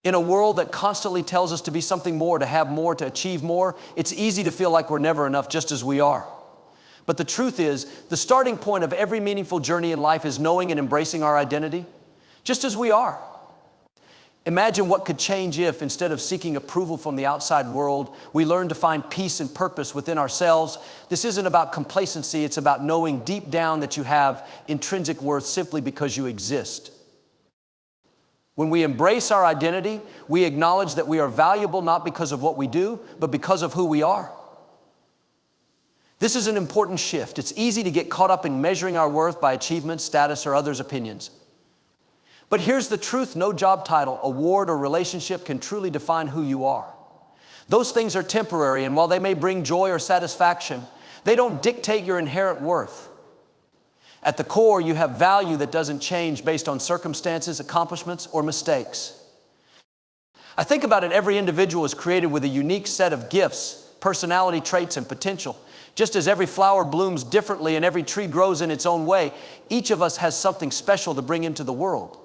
In a world that constantly tells us to be something more, to have more, to achieve more, it's easy to feel like we're never enough just as we are. But the truth is, the starting point of every meaningful journey in life is knowing and embracing our identity, just as we are. Imagine what could change if, instead of seeking approval from the outside world, we learn to find peace and purpose within ourselves. This isn't about complacency, it's about knowing deep down that you have intrinsic worth simply because you exist. When we embrace our identity, we acknowledge that we are valuable not because of what we do, but because of who we are. This is an important shift. It's easy to get caught up in measuring our worth by achievements, status, or others' opinions. But here's the truth: no job title, award, or relationship can truly define who you are. Those things are temporary, and while they may bring joy or satisfaction, they don't dictate your inherent worth. At the core, you have value that doesn't change based on circumstances, accomplishments, or mistakes. I think about it, every individual is created with a unique set of gifts, personality traits, and potential. Just as every flower blooms differently and every tree grows in its own way, each of us has something special to bring into the world.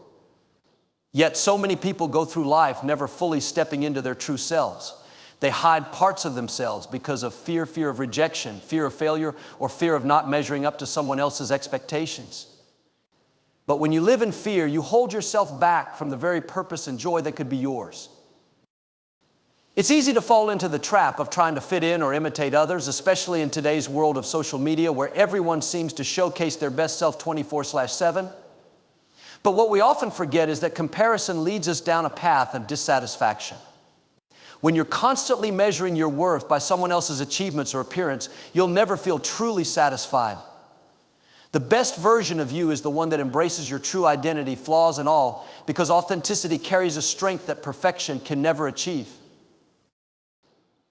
Yet so many people go through life never fully stepping into their true selves. They hide parts of themselves because of fear of rejection, fear of failure, or fear of not measuring up to someone else's expectations. But when you live in fear, you hold yourself back from the very purpose and joy that could be yours. It's easy to fall into the trap of trying to fit in or imitate others, especially in today's world of social media where everyone seems to showcase their best self 24/7. But what we often forget is that comparison leads us down a path of dissatisfaction. When you're constantly measuring your worth by someone else's achievements or appearance, you'll never feel truly satisfied. The best version of you is the one that embraces your true identity, flaws and all, because authenticity carries a strength that perfection can never achieve.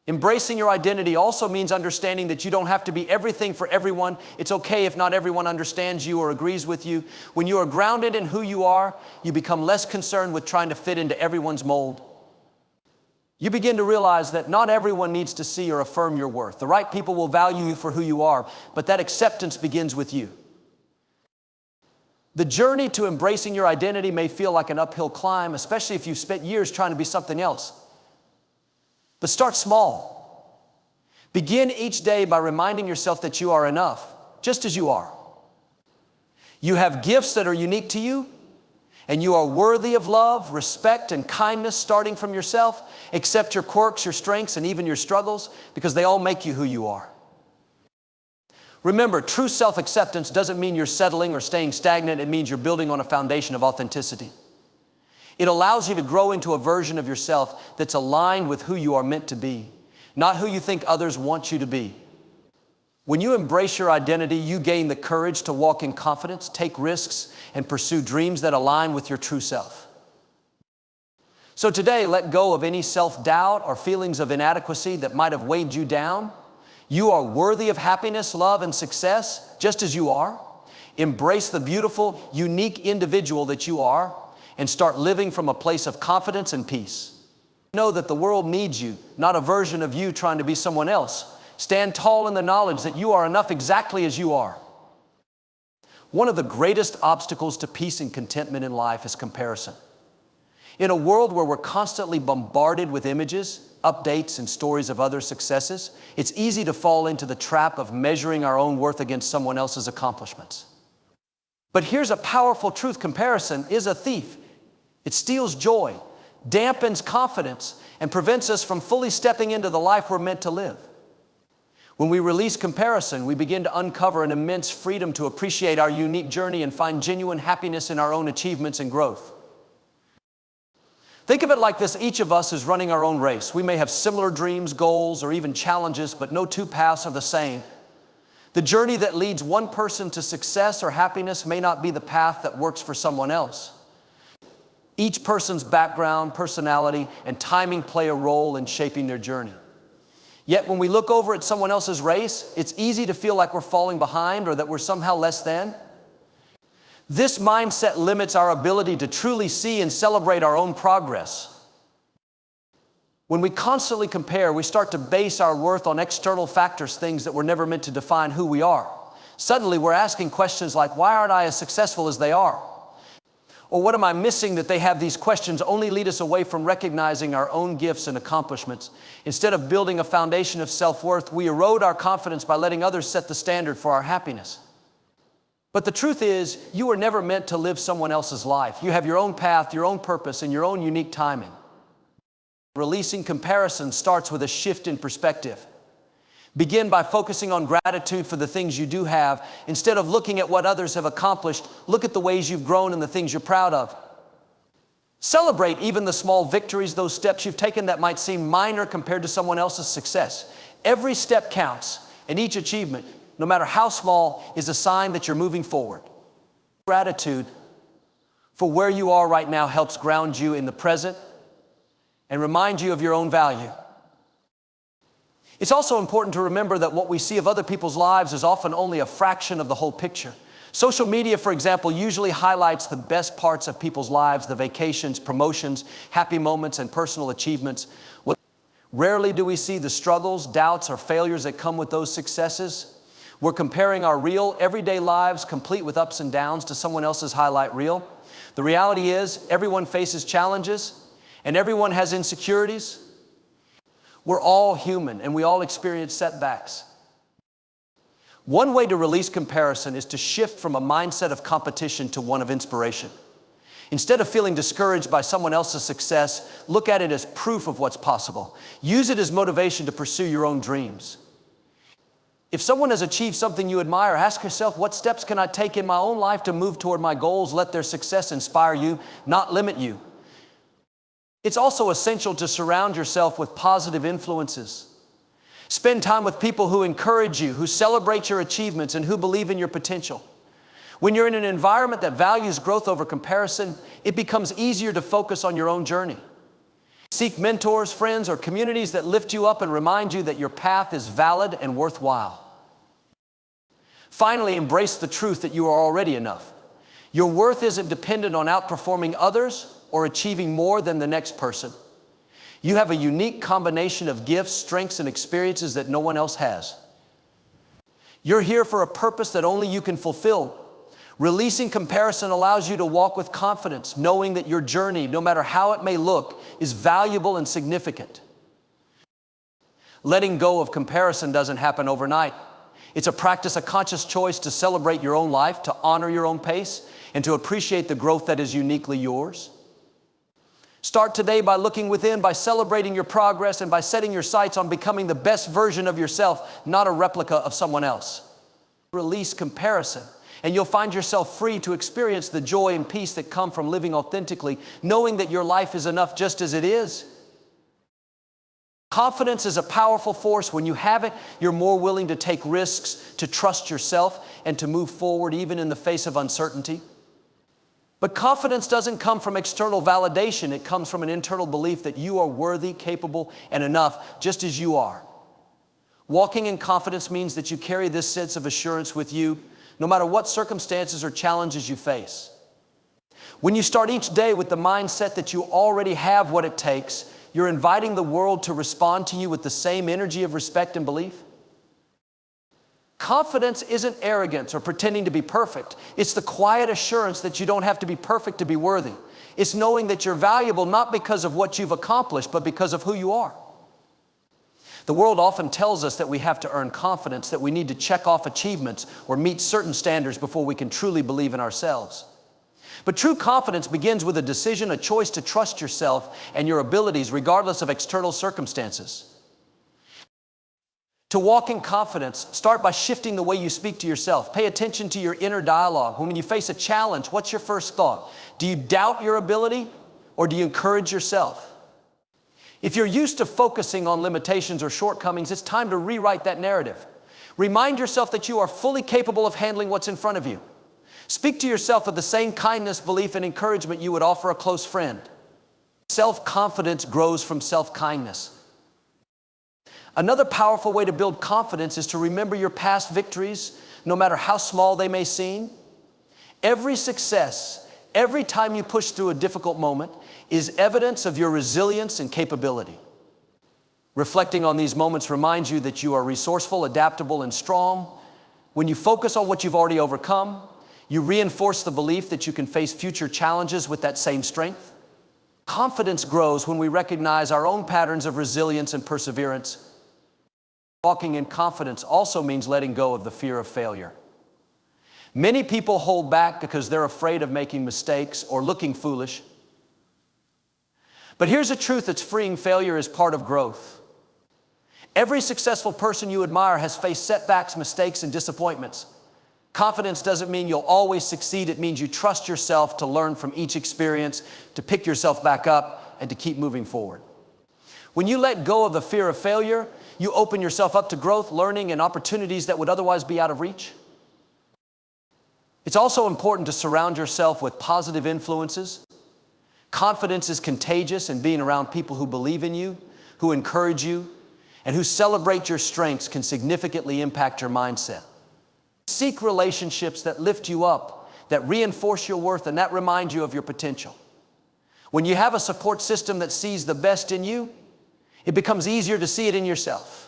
Embracing your identity also means understanding that you don't have to be everything for everyone. It's okay if not everyone understands you or agrees with you. When you are grounded in who you are, you become less concerned with trying to fit into everyone's mold. You begin to realize that not everyone needs to see or affirm your worth. The right people will value you for who you are, but that acceptance begins with you. The journey to embracing your identity may feel like an uphill climb, especially if you've spent years trying to be something else. But start small. Begin each day by reminding yourself that you are enough, just as you are. You have gifts that are unique to you, and you are worthy of love, respect, and kindness starting from yourself. Accept your quirks, your strengths, and even your struggles, because they all make you who you are. Remember, true self-acceptance doesn't mean you're settling or staying stagnant. It means you're building on a foundation of authenticity. It allows you to grow into a version of yourself that's aligned with who you are meant to be, not who you think others want you to be. When you embrace your identity, you gain the courage to walk in confidence, take risks, and pursue dreams that align with your true self. So today, let go of any self-doubt or feelings of inadequacy that might have weighed you down. You are worthy of happiness, love, and success, just as you are. Embrace the beautiful, unique individual that you are, and start living from a place of confidence and peace. Know that the world needs you, not a version of you trying to be someone else. Stand tall in the knowledge that you are enough exactly as you are. One of the greatest obstacles to peace and contentment in life is comparison. In a world where we're constantly bombarded with images, updates, and stories of other successes, it's easy to fall into the trap of measuring our own worth against someone else's accomplishments. But here's a powerful truth: comparison is a thief. It steals joy, dampens confidence, and prevents us from fully stepping into the life we're meant to live. When we release comparison, we begin to uncover an immense freedom to appreciate our unique journey and find genuine happiness in our own achievements and growth. Think of it like this: each of us is running our own race. We may have similar dreams, goals, or even challenges, but no two paths are the same. The journey that leads one person to success or happiness may not be the path that works for someone else. Each person's background, personality, and timing play a role in shaping their journey. Yet when we look over at someone else's race, it's easy to feel like we're falling behind or that we're somehow less than. This mindset limits our ability to truly see and celebrate our own progress. When we constantly compare, we start to base our worth on external factors, things that were never meant to define who we are. Suddenly, we're asking questions like, why aren't I as successful as they are? Or what am I missing that they have these questions only lead us away from recognizing our own gifts and accomplishments. Instead of building a foundation of self-worth, we erode our confidence by letting others set the standard for our happiness. But the truth is, you were never meant to live someone else's life. You have your own path, your own purpose, and your own unique timing. Releasing comparison starts with a shift in perspective. Begin by focusing on gratitude for the things you do have. Instead of looking at what others have accomplished, look at the ways you've grown and the things you're proud of. Celebrate even the small victories, those steps you've taken that might seem minor compared to someone else's success. Every step counts, and each achievement, no matter how small, is a sign that you're moving forward. Gratitude for where you are right now helps ground you in the present and remind you of your own value. It's also important to remember that what we see of other people's lives is often only a fraction of the whole picture. Social media, for example, usually highlights the best parts of people's lives, the vacations, promotions, happy moments, and personal achievements. Rarely do we see the struggles, doubts, or failures that come with those successes. We're comparing our real, everyday lives, complete with ups and downs, to someone else's highlight reel. The reality is, everyone faces challenges, and everyone has insecurities. We're all human, and we all experience setbacks. One way to release comparison is to shift from a mindset of competition to one of inspiration. Instead of feeling discouraged by someone else's success, look at it as proof of what's possible. Use it as motivation to pursue your own dreams. If someone has achieved something you admire, ask yourself, what steps can I take in my own life to move toward my goals? Let their success inspire you, not limit you. It's also essential to surround yourself with positive influences. Spend time with people who encourage you, who celebrate your achievements, and who believe in your potential. When you're in an environment that values growth over comparison, it becomes easier to focus on your own journey. Seek mentors, friends, or communities that lift you up and remind you that your path is valid and worthwhile. Finally, embrace the truth that you are already enough. Your worth isn't dependent on outperforming others or achieving more than the next person. You have a unique combination of gifts, strengths, and experiences that no one else has. You're here for a purpose that only you can fulfill. Releasing comparison allows you to walk with confidence, knowing that your journey, no matter how it may look, is valuable and significant. Letting go of comparison doesn't happen overnight. It's a practice, a conscious choice to celebrate your own life, to honor your own pace, and to appreciate the growth that is uniquely yours. Start today by looking within, by celebrating your progress, and by setting your sights on becoming the best version of yourself, not a replica of someone else. Release comparison, and you'll find yourself free to experience the joy and peace that come from living authentically, knowing that your life is enough just as it is. Confidence is a powerful force. When you have it, you're more willing to take risks, to trust yourself, and to move forward even in the face of uncertainty. But confidence doesn't come from external validation. It comes from an internal belief that you are worthy, capable, and enough, just as you are. Walking in confidence means that you carry this sense of assurance with you, no matter what circumstances or challenges you face. When you start each day with the mindset that you already have what it takes, you're inviting the world to respond to you with the same energy of respect and belief. Confidence isn't arrogance or pretending to be perfect. It's the quiet assurance that you don't have to be perfect to be worthy. It's knowing that you're valuable not because of what you've accomplished, but because of who you are. The world often tells us that we have to earn confidence, that we need to check off achievements or meet certain standards before we can truly believe in ourselves. But true confidence begins with a decision, a choice to trust yourself and your abilities regardless of external circumstances. To walk in confidence, start by shifting the way you speak to yourself. Pay attention to your inner dialogue. When you face a challenge, what's your first thought? Do you doubt your ability or do you encourage yourself? If you're used to focusing on limitations or shortcomings, it's time to rewrite that narrative. Remind yourself that you are fully capable of handling what's in front of you. Speak to yourself with the same kindness, belief, and encouragement you would offer a close friend. Self-confidence grows from self-kindness. Another powerful way to build confidence is to remember your past victories, no matter how small they may seem. Every success, every time you push through a difficult moment, is evidence of your resilience and capability. Reflecting on these moments reminds you that you are resourceful, adaptable, and strong. When you focus on what you've already overcome, You reinforce the belief that you can face future challenges with that same strength. Confidence grows when we recognize our own patterns of resilience and perseverance. Walking in confidence also means letting go of the fear of failure. Many people hold back because they're afraid of making mistakes or looking foolish. But here's a truth that's freeing: failure is part of growth. Every successful person you admire has faced setbacks, mistakes, and disappointments. Confidence doesn't mean you'll always succeed. It means you trust yourself to learn from each experience, to pick yourself back up, and to keep moving forward. When you let go of the fear of failure, you open yourself up to growth, learning, and opportunities that would otherwise be out of reach. It's also important to surround yourself with positive influences. Confidence is contagious, and being around people who believe in you, who encourage you, and who celebrate your strengths can significantly impact your mindset. Seek relationships that lift you up, that reinforce your worth, and that remind you of your potential. When you have a support system that sees the best in you, it becomes easier to see it in yourself.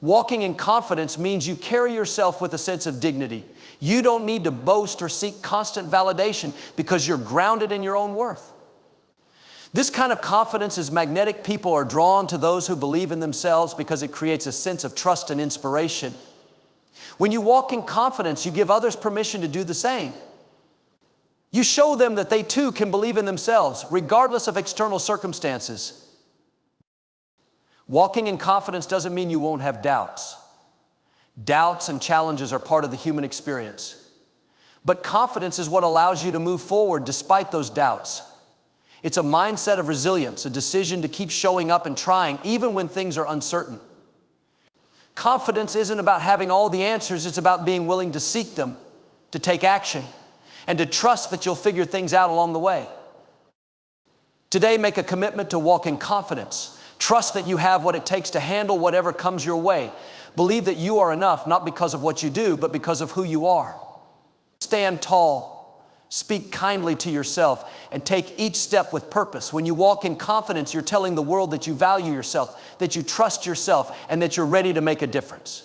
Walking in confidence means you carry yourself with a sense of dignity. You don't need to boast or seek constant validation because you're grounded in your own worth. This kind of confidence is magnetic. People are drawn to those who believe in themselves because it creates a sense of trust and inspiration. When you walk in confidence, you give others permission to do the same. You show them that they too can believe in themselves, regardless of external circumstances. Walking in confidence doesn't mean you won't have doubts. Doubts and challenges are part of the human experience. But confidence is what allows you to move forward despite those doubts. It's a mindset of resilience, a decision to keep showing up and trying, even when things are uncertain. Confidence isn't about having all the answers. It's about being willing to seek them, to take action, and to trust that you'll figure things out along the way. Today, make a commitment to walk in confidence. Trust that you have what it takes to handle whatever comes your way. Believe that you are enough, not because of what you do, but because of who you are. Stand tall. Speak kindly to yourself and take each step with purpose. When you walk in confidence, you're telling the world that you value yourself, that you trust yourself, and that you're ready to make a difference.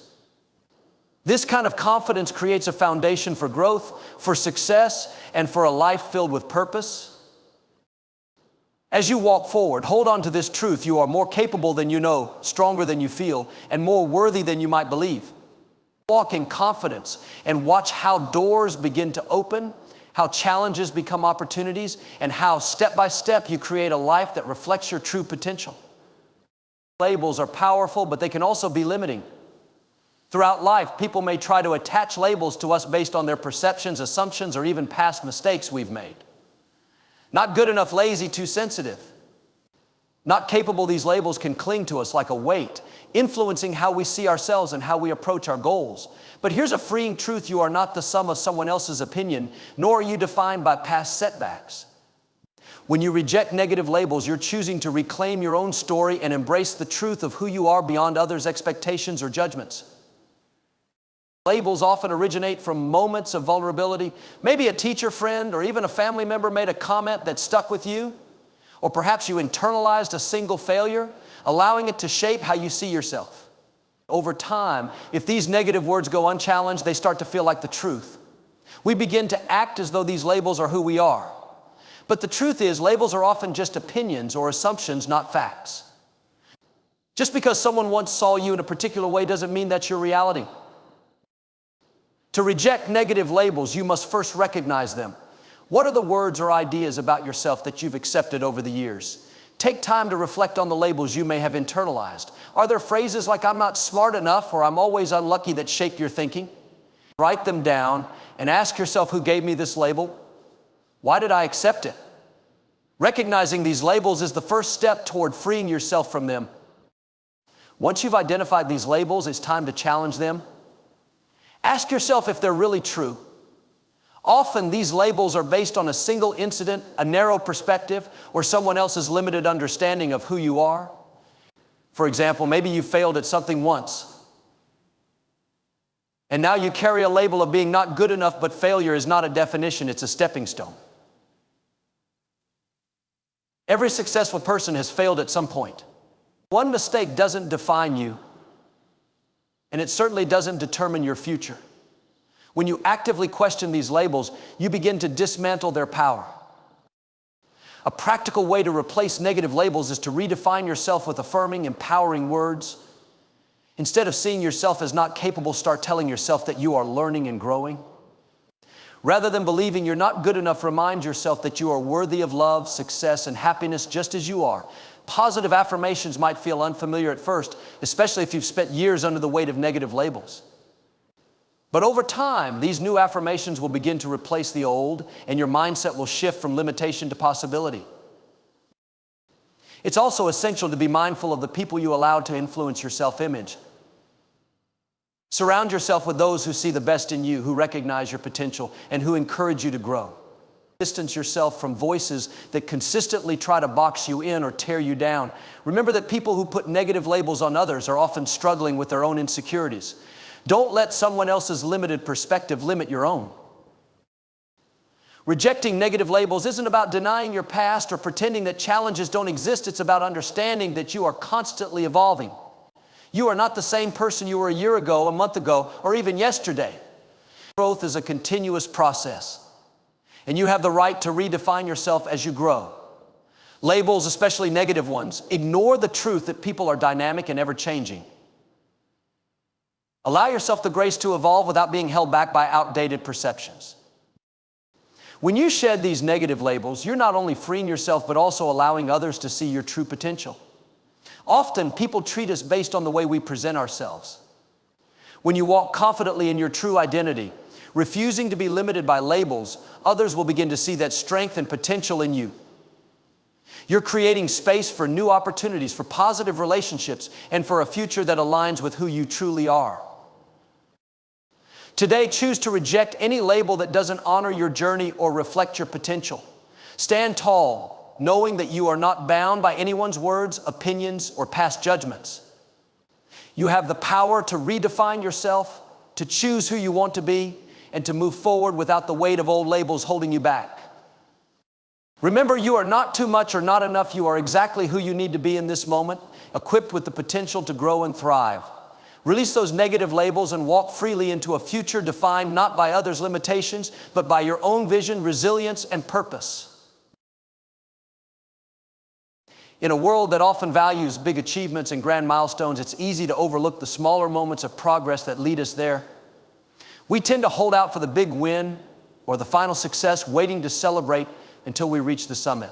This kind of confidence creates a foundation for growth, for success, and for a life filled with purpose. As you walk forward, hold on to this truth: you are more capable than you know, stronger than you feel, and more worthy than you might believe. Walk in confidence and watch how doors begin to open, how challenges become opportunities, and how step by step you create a life that reflects your true potential. Labels are powerful, but they can also be limiting. Throughout life, people may try to attach labels to us based on their perceptions, assumptions, or even past mistakes we've made. Not good enough, lazy, too sensitive. Not capable, these labels can cling to us like a weight, influencing how we see ourselves and how we approach our goals. But here's a freeing truth: you are not the sum of someone else's opinion, nor are you defined by past setbacks. When you reject negative labels, you're choosing to reclaim your own story and embrace the truth of who you are beyond others' expectations or judgments. Labels often originate from moments of vulnerability. Maybe a teacher friend or even a family member made a comment that stuck with you. Or perhaps you internalized a single failure, allowing it to shape how you see yourself. Over time, if these negative words go unchallenged, they start to feel like the truth. We begin to act as though these labels are who we are. But the truth is, labels are often just opinions or assumptions, not facts. Just because someone once saw you in a particular way doesn't mean that's your reality. To reject negative labels, you must first recognize them. What are the words or ideas about yourself that you've accepted over the years? Take time to reflect on the labels you may have internalized. Are there phrases like "I'm not smart enough" or "I'm always unlucky" that shape your thinking? Write them down and ask yourself, who gave me this label? Why did I accept it? Recognizing these labels is the first step toward freeing yourself from them. Once you've identified these labels, it's time to challenge them. Ask yourself if they're really true. Often these labels are based on a single incident, a narrow perspective, or someone else's limited understanding of who you are. For example, maybe you failed at something once, and now you carry a label of being not good enough, but failure is not a definition, it's a stepping stone. Every successful person has failed at some point. One mistake doesn't define you, and it certainly doesn't determine your future. When you actively question these labels, you begin to dismantle their power. A practical way to replace negative labels is to redefine yourself with affirming, empowering words. Instead of seeing yourself as not capable, start telling yourself that you are learning and growing. Rather than believing you're not good enough, remind yourself that you are worthy of love, success, and happiness just as you are. Positive affirmations might feel unfamiliar at first, especially if you've spent years under the weight of negative labels. But over time, these new affirmations will begin to replace the old, and your mindset will shift from limitation to possibility. It's also essential to be mindful of the people you allow to influence your self-image. Surround yourself with those who see the best in you, who recognize your potential, and who encourage you to grow. Distance yourself from voices that consistently try to box you in or tear you down. Remember that people who put negative labels on others are often struggling with their own insecurities. Don't let someone else's limited perspective limit your own. Rejecting negative labels isn't about denying your past or pretending that challenges don't exist. It's about understanding that you are constantly evolving. You are not the same person you were a year ago, a month ago, or even yesterday. Growth is a continuous process, and you have the right to redefine yourself as you grow. Labels, especially negative ones, ignore the truth that people are dynamic and ever-changing. Allow yourself the grace to evolve without being held back by outdated perceptions. When you shed these negative labels, you're not only freeing yourself, but also allowing others to see your true potential. Often, people treat us based on the way we present ourselves. When you walk confidently in your true identity, refusing to be limited by labels, others will begin to see that strength and potential in you. You're creating space for new opportunities, for positive relationships, and for a future that aligns with who you truly are. Today, choose to reject any label that doesn't honor your journey or reflect your potential. Stand tall, knowing that you are not bound by anyone's words, opinions, or past judgments. You have the power to redefine yourself, to choose who you want to be, and to move forward without the weight of old labels holding you back. Remember, you are not too much or not enough. You are exactly who you need to be in this moment, equipped with the potential to grow and thrive. Release those negative labels and walk freely into a future defined not by others' limitations, but by your own vision, resilience, and purpose. In a world that often values big achievements and grand milestones, it's easy to overlook the smaller moments of progress that lead us there. We tend to hold out for the big win or the final success, waiting to celebrate until we reach the summit.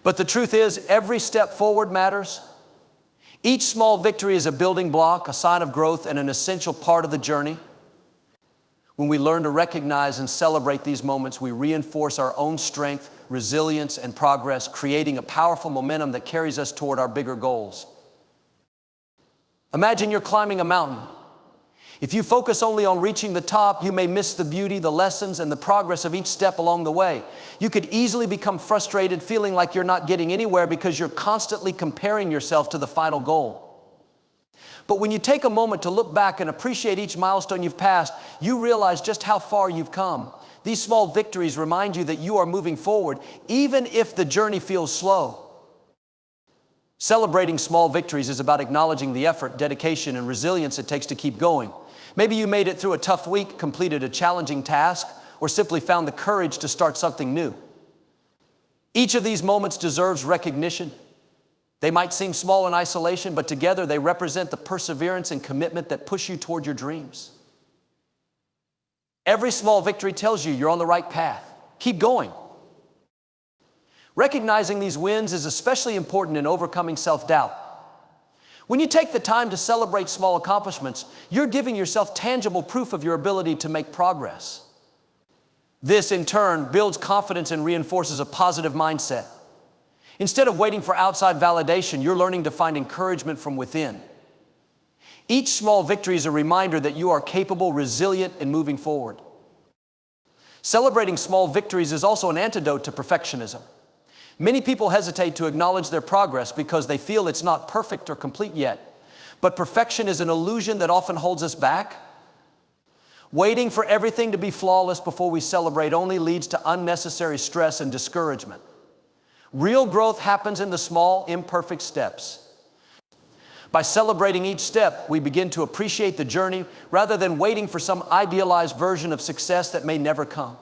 But the truth is, every step forward matters. Each small victory is a building block, a sign of growth, and an essential part of the journey. When we learn to recognize and celebrate these moments, we reinforce our own strength, resilience, and progress, creating a powerful momentum that carries us toward our bigger goals. Imagine you're climbing a mountain. If you focus only on reaching the top, you may miss the beauty, the lessons, and the progress of each step along the way. You could easily become frustrated, feeling like you're not getting anywhere because you're constantly comparing yourself to the final goal. But when you take a moment to look back and appreciate each milestone you've passed, you realize just how far you've come. These small victories remind you that you are moving forward, even if the journey feels slow. Celebrating small victories is about acknowledging the effort, dedication, and resilience it takes to keep going. Maybe you made it through a tough week, completed a challenging task, or simply found the courage to start something new. Each of these moments deserves recognition. They might seem small in isolation, but together they represent the perseverance and commitment that push you toward your dreams. Every small victory tells you you're on the right path. Keep going. Recognizing these wins is especially important in overcoming self-doubt. When you take the time to celebrate small accomplishments, you're giving yourself tangible proof of your ability to make progress. This, in turn, builds confidence and reinforces a positive mindset. Instead of waiting for outside validation, you're learning to find encouragement from within. Each small victory is a reminder that you are capable, resilient, and moving forward. Celebrating small victories is also an antidote to perfectionism. Many people hesitate to acknowledge their progress because they feel it's not perfect or complete yet. But perfection is an illusion that often holds us back. Waiting for everything to be flawless before we celebrate only leads to unnecessary stress and discouragement. Real growth happens in the small, imperfect steps. By celebrating each step, we begin to appreciate the journey rather than waiting for some idealized version of success that may never come.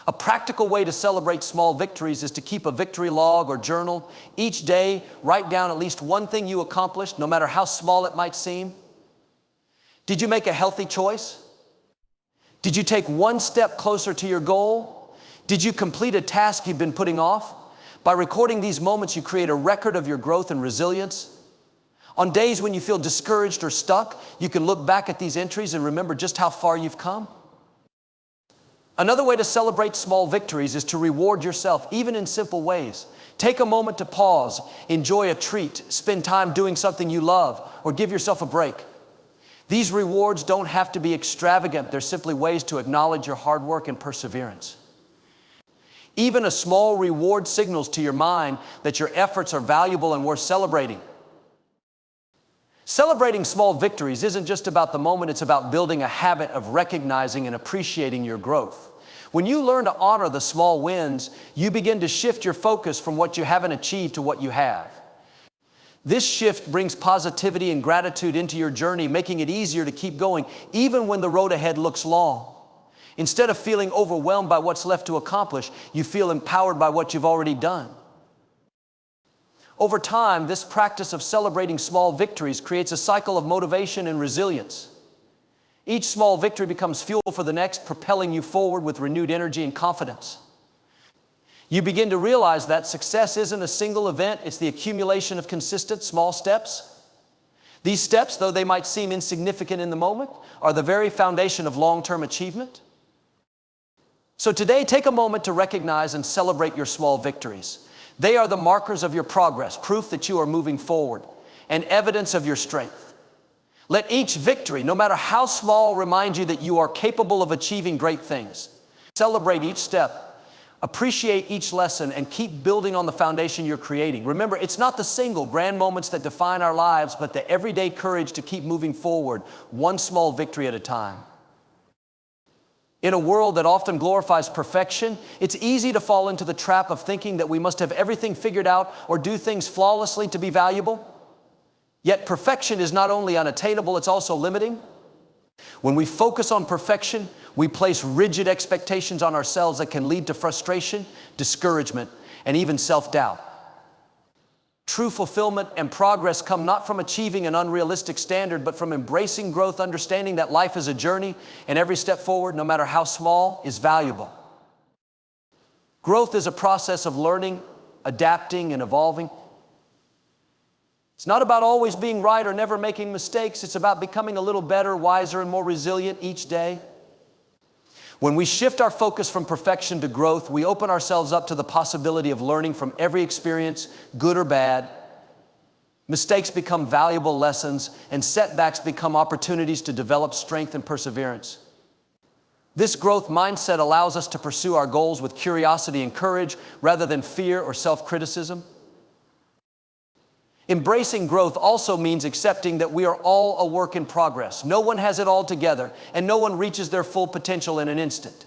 A practical way to celebrate small victories is to keep a victory log or journal. Each day, write down at least one thing you accomplished, no matter how small it might seem. Did you make a healthy choice? Did you take one step closer to your goal? Did you complete a task you've been putting off? By recording these moments, you create a record of your growth and resilience. On days when you feel discouraged or stuck, you can look back at these entries and remember just how far you've come. Another way to celebrate small victories is to reward yourself, even in simple ways. Take a moment to pause, enjoy a treat, spend time doing something you love, or give yourself a break. These rewards don't have to be extravagant. They're simply ways to acknowledge your hard work and perseverance. Even a small reward signals to your mind that your efforts are valuable and worth celebrating. Celebrating small victories isn't just about the moment, it's about building a habit of recognizing and appreciating your growth. When you learn to honor the small wins, you begin to shift your focus from what you haven't achieved to what you have. This shift brings positivity and gratitude into your journey, making it easier to keep going, even when the road ahead looks long. Instead of feeling overwhelmed by what's left to accomplish, you feel empowered by what you've already done. Over time, this practice of celebrating small victories creates a cycle of motivation and resilience. Each small victory becomes fuel for the next, propelling you forward with renewed energy and confidence. You begin to realize that success isn't a single event, it's the accumulation of consistent small steps. These steps, though they might seem insignificant in the moment, are the very foundation of long-term achievement. So today, take a moment to recognize and celebrate your small victories. They are the markers of your progress, proof that you are moving forward, and evidence of your strength. Let each victory, no matter how small, remind you that you are capable of achieving great things. Celebrate each step, appreciate each lesson, and keep building on the foundation you're creating. Remember, it's not the single grand moments that define our lives, but the everyday courage to keep moving forward, one small victory at a time. In a world that often glorifies perfection, it's easy to fall into the trap of thinking that we must have everything figured out or do things flawlessly to be valuable. Yet perfection is not only unattainable, it's also limiting. When we focus on perfection, we place rigid expectations on ourselves that can lead to frustration, discouragement, and even self-doubt. True fulfillment and progress come not from achieving an unrealistic standard, but from embracing growth, understanding that life is a journey, and every step forward, no matter how small, is valuable. Growth is a process of learning, adapting, and evolving. It's not about always being right or never making mistakes. It's about becoming a little better, wiser, and more resilient each day. When we shift our focus from perfection to growth, we open ourselves up to the possibility of learning from every experience, good or bad. Mistakes become valuable lessons, and setbacks become opportunities to develop strength and perseverance. This growth mindset allows us to pursue our goals with curiosity and courage rather than fear or self-criticism. Embracing growth also means accepting that we are all a work in progress. No one has it all together, and no one reaches their full potential in an instant.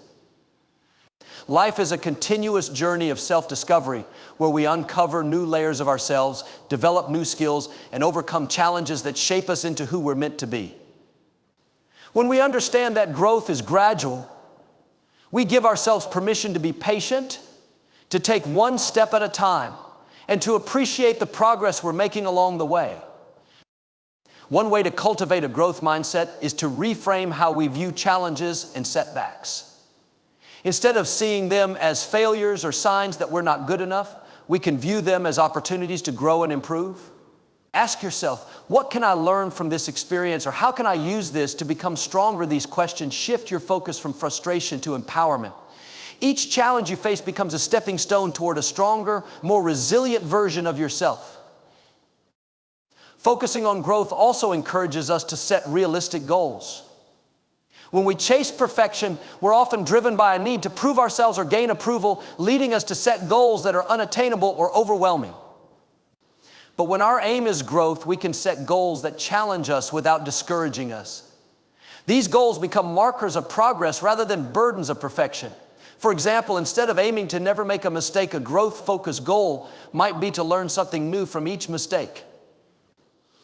Life is a continuous journey of self-discovery where we uncover new layers of ourselves, develop new skills, and overcome challenges that shape us into who we're meant to be. When we understand that growth is gradual, we give ourselves permission to be patient, to take one step at a time, and to appreciate the progress we're making along the way. One way to cultivate a growth mindset is to reframe how we view challenges and setbacks. Instead of seeing them as failures or signs that we're not good enough, we can view them as opportunities to grow and improve. Ask yourself, what can I learn from this experience, or how can I use this to become stronger? These questions shift your focus from frustration to empowerment. Each challenge you face becomes a stepping stone toward a stronger, more resilient version of yourself. Focusing on growth also encourages us to set realistic goals. When we chase perfection, we're often driven by a need to prove ourselves or gain approval, leading us to set goals that are unattainable or overwhelming. But when our aim is growth, we can set goals that challenge us without discouraging us. These goals become markers of progress rather than burdens of perfection. For example, instead of aiming to never make a mistake, a growth-focused goal might be to learn something new from each mistake.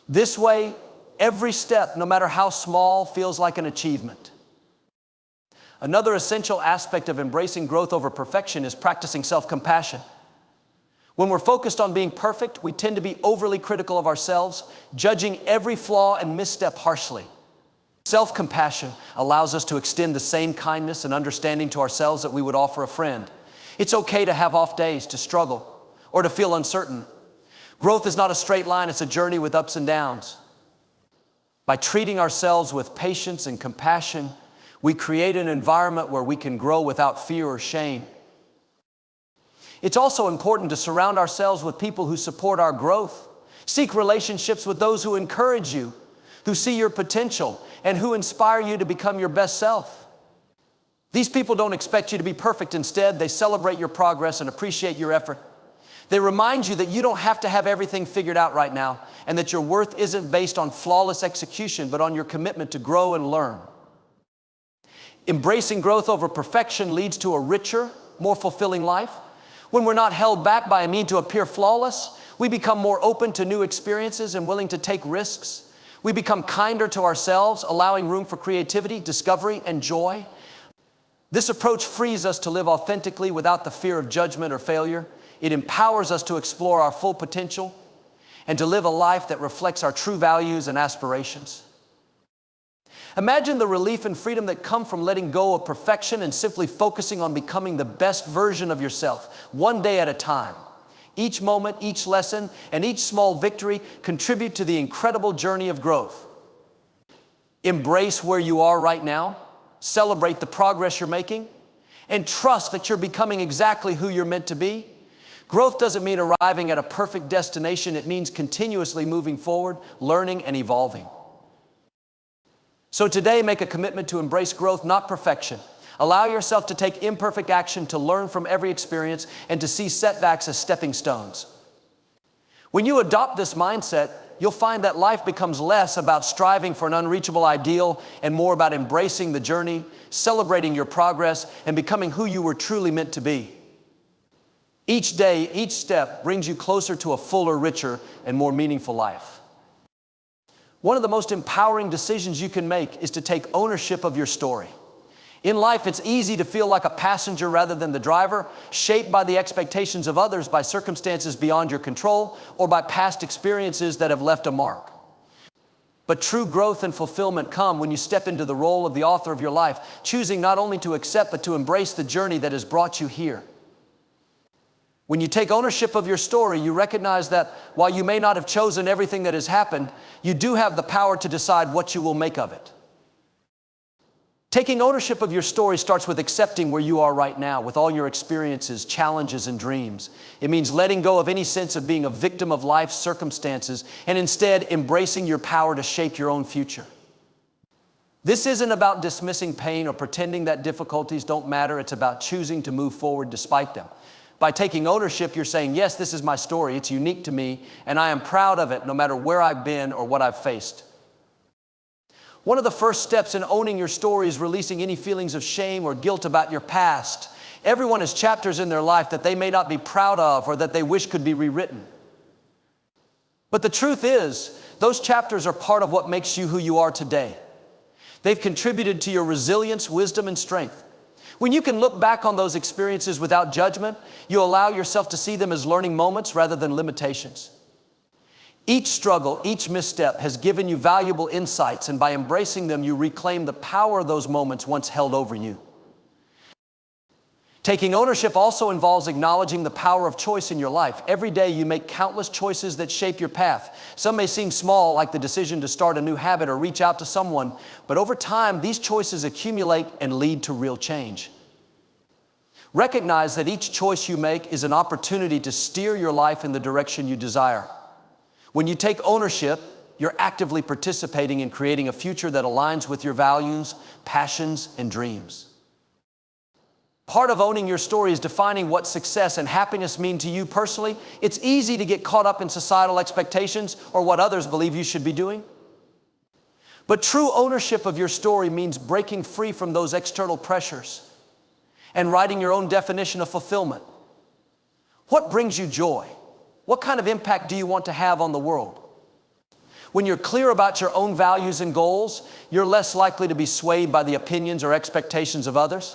This way, every step, no matter how small, feels like an achievement. Another essential aspect of embracing growth over perfection is practicing self-compassion. When we're focused on being perfect, we tend to be overly critical of ourselves, judging every flaw and misstep harshly. Self-compassion allows us to extend the same kindness and understanding to ourselves that we would offer a friend. It's okay to have off days, to struggle, or to feel uncertain. Growth is not a straight line, it's a journey with ups and downs. By treating ourselves with patience and compassion, we create an environment where we can grow without fear or shame. It's also important to surround ourselves with people who support our growth. Seek relationships with those who encourage you, who see your potential, and who inspire you to become your best self. These people don't expect you to be perfect. Instead, they celebrate your progress and appreciate your effort. They remind you that you don't have to have everything figured out right now, and that your worth isn't based on flawless execution, but on your commitment to grow and learn. Embracing growth over perfection leads to a richer, more fulfilling life. When we're not held back by a need to appear flawless, we become more open to new experiences and willing to take risks. We become kinder to ourselves, allowing room for creativity, discovery, and joy. This approach frees us to live authentically without the fear of judgment or failure. It empowers us to explore our full potential and to live a life that reflects our true values and aspirations. Imagine the relief and freedom that come from letting go of perfection and simply focusing on becoming the best version of yourself, one day at a time. Each moment, each lesson, and each small victory contribute to the incredible journey of growth. Embrace where you are right now, celebrate the progress you're making, and trust that you're becoming exactly who you're meant to be. Growth doesn't mean arriving at a perfect destination. It means continuously moving forward, learning, and evolving. So today, make a commitment to embrace growth, not perfection. Allow yourself to take imperfect action, to learn from every experience, and to see setbacks as stepping stones. When you adopt this mindset, you'll find that life becomes less about striving for an unreachable ideal and more about embracing the journey, celebrating your progress, and becoming who you were truly meant to be. Each day, each step brings you closer to a fuller, richer, and more meaningful life. One of the most empowering decisions you can make is to take ownership of your story. In life, it's easy to feel like a passenger rather than the driver, shaped by the expectations of others, by circumstances beyond your control, or by past experiences that have left a mark. But true growth and fulfillment come when you step into the role of the author of your life, choosing not only to accept, but to embrace the journey that has brought you here. When you take ownership of your story, you recognize that while you may not have chosen everything that has happened, you do have the power to decide what you will make of it. Taking ownership of your story starts with accepting where you are right now, with all your experiences, challenges, and dreams. It means letting go of any sense of being a victim of life's circumstances and instead embracing your power to shape your own future. This isn't about dismissing pain or pretending that difficulties don't matter. It's about choosing to move forward despite them. By taking ownership, you're saying, yes, this is my story. It's unique to me, and I am proud of it no matter where I've been or what I've faced. One of the first steps in owning your story is releasing any feelings of shame or guilt about your past. Everyone has chapters in their life that they may not be proud of or that they wish could be rewritten. But the truth is, those chapters are part of what makes you who you are today. They've contributed to your resilience, wisdom, and strength. When you can look back on those experiences without judgment, you allow yourself to see them as learning moments rather than limitations. Each struggle, each misstep has given you valuable insights, and by embracing them, you reclaim the power of those moments once held over you. Taking ownership also involves acknowledging the power of choice in your life. Every day you make countless choices that shape your path. Some may seem small, like the decision to start a new habit or reach out to someone, but over time, these choices accumulate and lead to real change. Recognize that each choice you make is an opportunity to steer your life in the direction you desire. When you take ownership, you're actively participating in creating a future that aligns with your values, passions, and dreams. Part of owning your story is defining what success and happiness mean to you personally. It's easy to get caught up in societal expectations or what others believe you should be doing. But true ownership of your story means breaking free from those external pressures and writing your own definition of fulfillment. What brings you joy? What kind of impact do you want to have on the world? When you're clear about your own values and goals, you're less likely to be swayed by the opinions or expectations of others.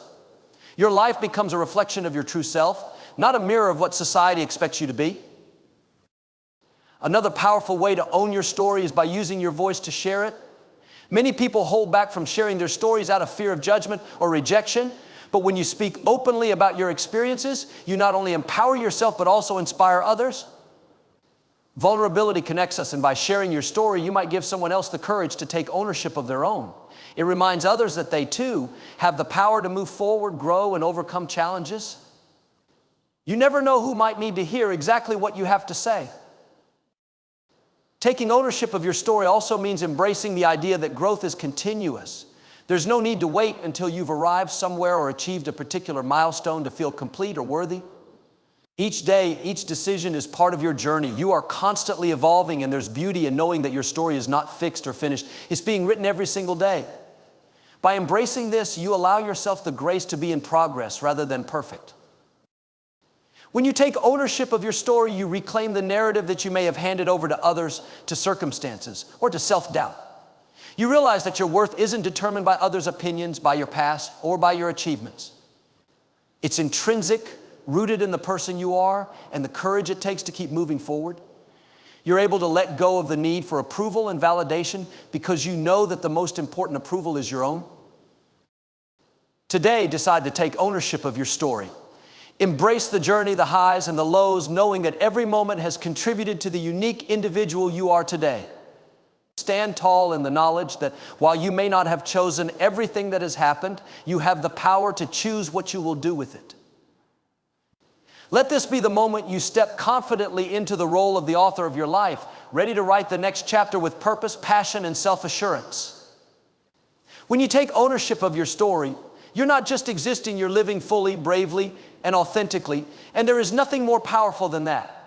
Your life becomes a reflection of your true self, not a mirror of what society expects you to be. Another powerful way to own your story is by using your voice to share it. Many people hold back from sharing their stories out of fear of judgment or rejection, but when you speak openly about your experiences, you not only empower yourself but also inspire others. Vulnerability connects us, and by sharing your story, you might give someone else the courage to take ownership of their own. It reminds others that they too have the power to move forward, grow, and overcome challenges. You never know who might need to hear exactly what you have to say. Taking ownership of your story also means embracing the idea that growth is continuous. There's no need to wait until you've arrived somewhere or achieved a particular milestone to feel complete or worthy. Each day, each decision is part of your journey. You are constantly evolving, and there's beauty in knowing that your story is not fixed or finished. It's being written every single day. By embracing this, you allow yourself the grace to be in progress rather than perfect. When you take ownership of your story, you reclaim the narrative that you may have handed over to others, to circumstances, or to self-doubt. You realize that your worth isn't determined by others' opinions, by your past, or by your achievements. It's intrinsic, rooted in the person you are and the courage it takes to keep moving forward. You're able to let go of the need for approval and validation because you know that the most important approval is your own. Today, decide to take ownership of your story. Embrace the journey, the highs and the lows, knowing that every moment has contributed to the unique individual you are today. Stand tall in the knowledge that while you may not have chosen everything that has happened, you have the power to choose what you will do with it. Let this be the moment you step confidently into the role of the author of your life, ready to write the next chapter with purpose, passion, and self-assurance. When you take ownership of your story, you're not just existing, you're living fully, bravely, and authentically, and there is nothing more powerful than that.